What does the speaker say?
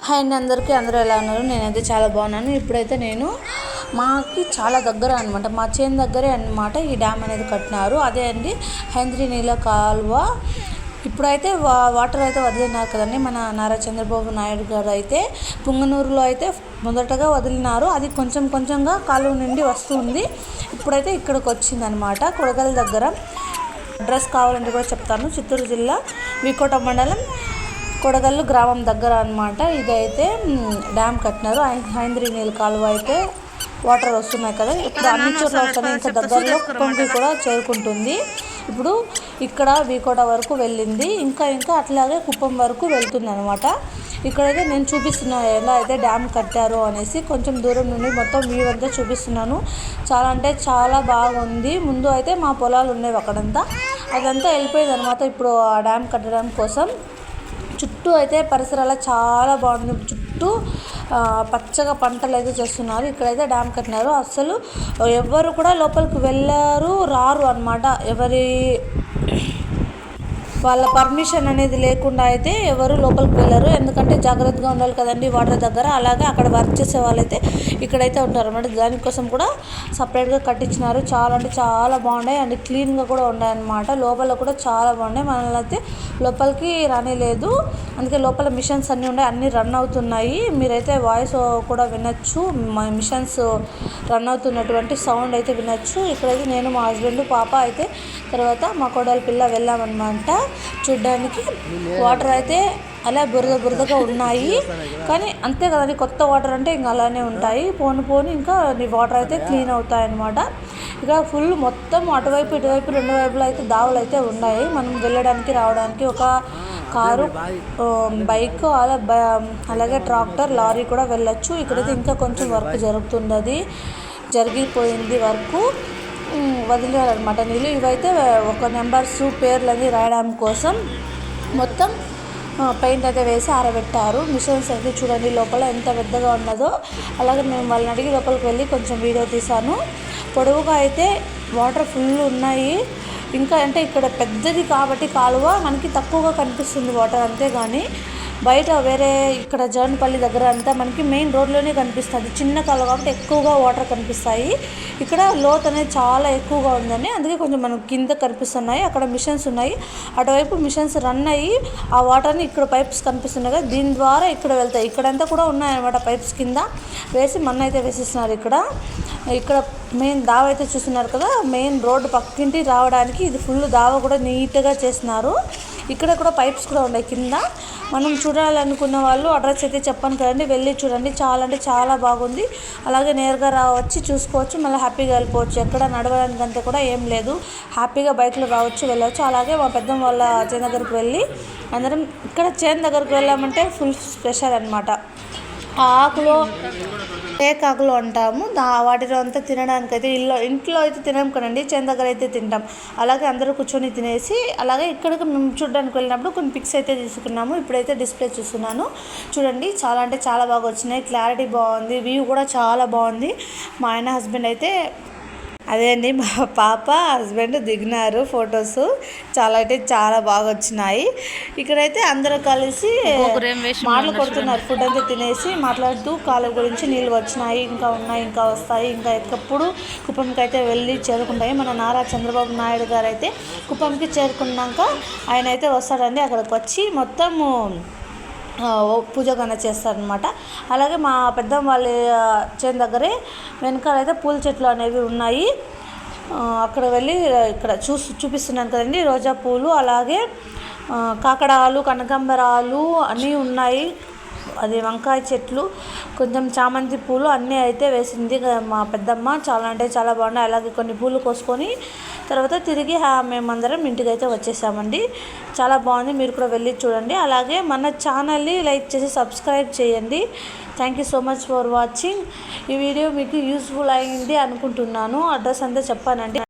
Hi అండి అందరికీ, అందరూ ఎలా ఉన్నారు? నేనైతే చాలా బాగున్నాను. ఇప్పుడైతే నేను మాకి చాలా దగ్గర అనమాట, మా చేను దగ్గరే అనమాట ఈ డ్యామ్ అనేది కట్టినారు. అదే అండి హైంద్రీ నీళ్ళ కాలువ. ఇప్పుడైతే వాటర్ అయితే వదిలినారు కదండి మన నారా చంద్రబాబు నాయుడు గారు. అయితే పుంగనూరులో అయితే మొదటగా వదిలినారు, అది కొంచెం కొంచెంగా కాలువ నుండి వస్తుంది. ఇప్పుడైతే ఇక్కడికి వచ్చిందనమాట, కొడగల దగ్గర. అడ్రస్ కావాలంటే కూడా చెప్తాను. చిత్తూరు జిల్లా వికోట మండలం కొడగల్లు గ్రామం దగ్గర అనమాట. ఇదైతే డ్యామ్ కట్టినారు. హైంద్రీ నీళ్ళ కాలువ అయితే వాటర్ వస్తున్నాయి కదా, ఇప్పుడు అన్ని చోట్ల వస్తున్నాయి. ఇంకా దగ్గరలో కుప్పంకి కూడా చేరుకుంటుంది. ఇప్పుడు ఇక్కడ వికోట వరకు వెళ్ళింది, ఇంకా అట్లాగే కుప్పం వరకు వెళ్తుంది అనమాట. ఇక్కడైతే నేను చూపిస్తున్నాను ఎలా అయితే డ్యామ్ కట్టారు అనేసి. కొంచెం దూరం నుండి మొత్తం వ్యూ అంతా చూపిస్తున్నాను. చాలా అంటే చాలా బాగుంది. ముందు అయితే మా పొలాలు ఉండేవి అక్కడంతా, అదంతా వెళ్ళిపోయింది అనమాట ఇప్పుడు ఆ డ్యామ్ కట్టడం కోసం. చుట్టూ అయితే పరిసరాలు చాలా బాగుంది. చుట్టూ పచ్చగా పంటలు అయితే చేస్తున్నారు. ఇక్కడైతే డ్యామ్ కట్టినారు. అసలు ఎవ్వరు కూడా లోపలికి రారు అనమాట. వాళ్ళ పర్మిషన్ అనేది లేకుండా అయితే ఎవరు లోపలికి వెళ్ళరు. ఎందుకంటే జాగ్రత్తగా ఉండాలి కదండి వాటర్ దగ్గర. అలాగే అక్కడ వర్క్ చేసే వాళ్ళైతే ఇక్కడైతే ఉంటారు అన్నమాట. దానికోసం కూడా సపరేట్గా కట్టించినారు. చాలా అంటే చాలా బాగున్నాయి అండ్ క్లీన్గా కూడా ఉన్నాయన్నమాట. లోపల కూడా చాలా బాగున్నాయి. మనల్ని అయితే లోపలికి రానిలేదు, అందుకే లోపల మిషన్స్ అన్నీ ఉన్నాయి, అన్నీ రన్ అవుతున్నాయి. మీరైతే వాయిస్ కూడా వినొచ్చు, మిషన్స్ రన్ అవుతున్నటువంటి సౌండ్ అయితే వినొచ్చు. ఇక్కడైతే నేను, మా హస్బెండ్, పాప అయితే తర్వాత మా కోడలి పిల్ల వెళ్ళామన్నమాట చూడ్డానికి. వాటర్ అయితే అలా బురదగా ఉన్నాయి, కానీ అంతే కదండి, కొత్త వాటర్ అంటే ఇంకా అలానే ఉంటాయి. పోను ఇంకా వాటర్ అయితే క్లీన్ అవుతాయి అన్నమాట. ఇక ఫుల్ మొత్తం అటువైపు ఇటువైపు రెండు వైపులు అయితే దావులు అయితే ఉన్నాయి. మనం వెళ్ళడానికి రావడానికి ఒక కారు, బైక్, అలాగే ట్రాక్టర్, లారీ కూడా వెళ్ళొచ్చు. ఇక్కడైతే ఇంకా కొంచెం వర్క్ జరిగిపోయింది వర్క్. వదిలేరనమాట నీళ్ళు. ఇవైతే ఒక నెంబర్స్ పేర్లు అన్నీ రాయడం కోసం మొత్తం పెయింట్ అయితే వేసి ఆరబెట్టారు. మిషన్స్ అయితే చూడండి లోపల ఎంత పెద్దగా ఉన్నదో. అలాగే మేము వాళ్ళని అడిగి లోపలికి వెళ్ళి కొంచెం వీడియో తీశాను. పొడవుగా అయితే వాటర్ ఫుల్ ఉన్నాయి. ఇంకా అంటే ఇక్కడ పెద్దది కాబట్టి కాలువ మనకి తక్కువగా కనిపిస్తుంది వాటర్, అంతేగాని బయట వేరే ఇక్కడ జగన్పల్లి దగ్గర అంతా మనకి మెయిన్ రోడ్లోనే కనిపిస్తుంది. చిన్న కాలువ కాబట్టి ఎక్కువగా వాటర్ కనిపిస్తాయి. ఇక్కడ లోత్ అనేది చాలా ఎక్కువగా ఉందని అందుకే కొంచెం మనకు కింద కనిపిస్తున్నాయి. అక్కడ మిషన్స్ ఉన్నాయి, అటువైపు మిషన్స్ రన్ అయ్యి ఆ వాటర్ని ఇక్కడ పైప్స్ కనిపిస్తున్నాయి కదా, దీని ద్వారా ఇక్కడ వెళ్తాయి. ఇక్కడంతా కూడా ఉన్నాయన్నమాట పైప్స్ కింద వేసి మన్ను అయితే వేసిస్తున్నారు. ఇక్కడ మెయిన్ దావ అయితే చూస్తున్నారు కదా, మెయిన్ రోడ్డు పక్కింటి రావడానికి ఇది ఫుల్ దావ కూడా నీట్గా చేస్తున్నారు. ఇక్కడ కూడా పైప్స్ కూడా ఉన్నాయి కింద. మనం చూడాలనుకున్న వాళ్ళు అడ్రస్ అయితే చెప్పాను కదండి, వెళ్ళి చూడండి. చాలా అంటే చాలా బాగుంది. అలాగే నేరుగా వచ్చి చూసుకోవచ్చు, మళ్ళీ హ్యాపీగా వెళ్ళిపోవచ్చు. ఎక్కడ నడవడానికంటే కూడా ఏం లేదు, హ్యాపీగా బైక్లో రావచ్చు, వెళ్ళవచ్చు. అలాగే మా పెద్దమ్మ వాళ్ళ చేను దగ్గరికి వెళ్ళి అందరం ఇక్కడ చేను దగ్గరికి వెళ్ళామంటే ఫుల్ స్పెషల్ అనమాట. ఆ ఆకులో టేకాకులు అంటాము, వాటిలో అంతా తినడానికి అయితే ఇంట్లో అయితే తినాం కదండి, చేను దగ్గర అయితే తింటాం. అలాగే అందరూ కూర్చొని తినేసి అలాగే ఇక్కడికి మేము చూడడానికి వెళ్ళినప్పుడు కొన్ని పిక్స్ అయితే తీసుకున్నాము. ఇప్పుడైతే డిస్ప్లే చూస్తున్నాను చూడండి. చాలా అంటే చాలా బాగా వచ్చినాయి, క్లారిటీ బాగుంది, వ్యూ కూడా చాలా బాగుంది. మా ఆయన హస్బెండ్ అయితే అదే అండి మా పాప హస్బెండ్ దిగినారు ఫొటోస్. చాలా అంటే చాలా బాగా వచ్చినాయి. ఇక్కడైతే అందరూ కలిసి మాటలు కొడుతున్నారు. ఫుడ్ అంతా తినేసి మాట్లాడుతూ కాలువ గురించి, నీళ్ళు వచ్చినాయి, ఇంకా ఉన్నాయి, ఇంకా వస్తాయి, ఇంకా ఎక్కప్పుడు కుప్పంకి అయితే వెళ్ళి చేరుకుంటాయి. మన నారా చంద్రబాబు నాయుడు గారు అయితే కుప్పంకి చేరుకున్నాక ఆయన అయితే వస్తాడండి. అక్కడికి వచ్చి మొత్తము పూజ కన్నా చేస్తారనమాట. అలాగే మా పెద్దమ్మ వాళ్ళ చేను దగ్గరే వెనకాలైతే పూల చెట్లు అనేవి ఉన్నాయి. అక్కడ వెళ్ళి ఇక్కడ చూపిస్తున్నాను కదండి, రోజా పూలు, అలాగే కాకడాలు, కనకాంబరాలు అన్నీ ఉన్నాయి. అది వంకాయ చెట్లు, కొంచెం చామంతి పూలు అన్నీ అయితే వేసింది మా పెద్దమ్మ. చాలా అంటే చాలా బాగున్నాయి. అలాగే కొన్ని పూలు కోసుకొని తర్వాత తిరిగి మేమందరం ఇంటికి అయితే వచ్చేసామండి. చాలా బాగుంది, మీరు కూడా వెళ్ళి చూడండి. అలాగే మన ఛానల్ని లైక్ చేసి సబ్స్క్రైబ్ చేయండి. Thank you so much for watching. ఈ వీడియో మీకు యూస్ఫుల్ అయింది అనుకుంటున్నాను. అడ్రస్ అంతా చెప్పానండి.